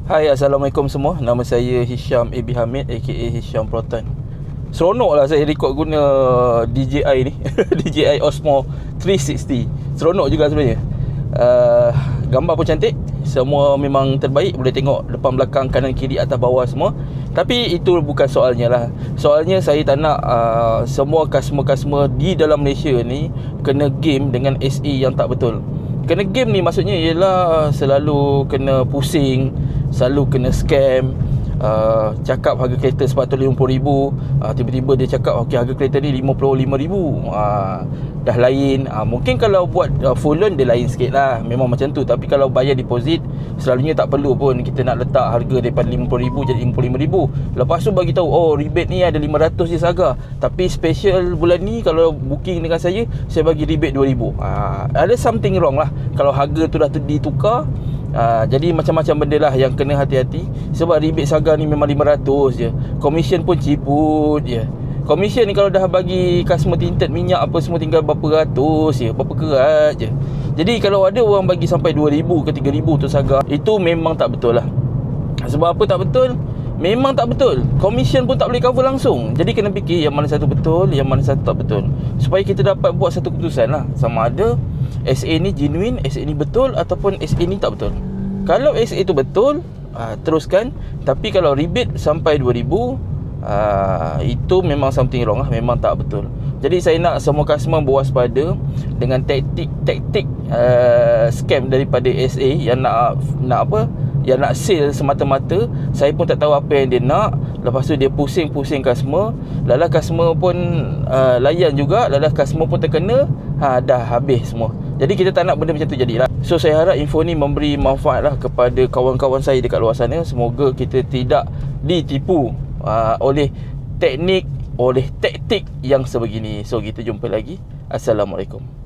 Hai, Assalamualaikum semua. Nama saya Hisham AB Hamid aka Hisham Proton. Seronok lah saya record guna DJI ni DJI Osmo 360. Seronok juga sebenarnya. Gambar pun cantik. Semua memang terbaik. Boleh tengok depan belakang, kanan kiri, atas bawah semua. Tapi itu bukan soalnya lah. Soalnya saya tak nak semua customer-customer di dalam Malaysia ni kena game dengan SE yang tak betul. Kena game ni maksudnya ialah selalu kena pusing, selalu kena scam. Cakap harga kereta RM450,000, tiba-tiba dia cakap okey, harga kereta ni RM55,000. Dah lain. Mungkin kalau buat full loan dia lain sikit lah, memang macam tu. Tapi kalau bayar deposit, selalunya tak perlu pun kita nak letak harga daripada RM50,000 jadi RM55,000. Lepas tu bagi tahu, oh rebate ni ada RM500 je sahaja, tapi special bulan ni kalau booking dengan saya bagi rebate RM2,000. Ada something wrong lah kalau harga tu dah ditukar. Jadi macam-macam benda lah yang kena hati-hati. Sebab rebate saga ni memang RM500 je. Commission pun ciput je. Commission ni kalau dah bagi customer tinted minyak apa semua tinggal berapa ratus je, berapa kerat je. Jadi kalau ada orang bagi sampai RM2,000 ke RM3,000 tu saga, itu memang tak betul lah. Sebab apa tak betul? Memang tak betul. Commission pun tak boleh cover langsung. Jadi kena fikir yang mana satu betul, yang mana satu tak betul, supaya kita dapat buat satu keputusan lah, sama ada SA ni genuine, SA ni betul, ataupun SA ni tak betul. Kalau SA tu betul, teruskan. Tapi kalau rebate sampai RM2,000, itu memang something wrong lah, memang tak betul. Jadi saya nak semua customer berwaspada dengan taktik scam daripada SA yang nak apa, yang nak sale semata-mata. Saya pun tak tahu apa yang dia nak. Lepas tu dia pusing-pusing customer. Lala customer pun layan juga. Lala customer pun terkena. Dah habis semua. Jadi kita tak nak benda macam tu jadilah. So saya harap info ni memberi manfaat lah kepada kawan-kawan saya dekat luar sana. Semoga kita tidak ditipu oleh teknik, oleh taktik yang sebegini. So kita jumpa lagi. Assalamualaikum.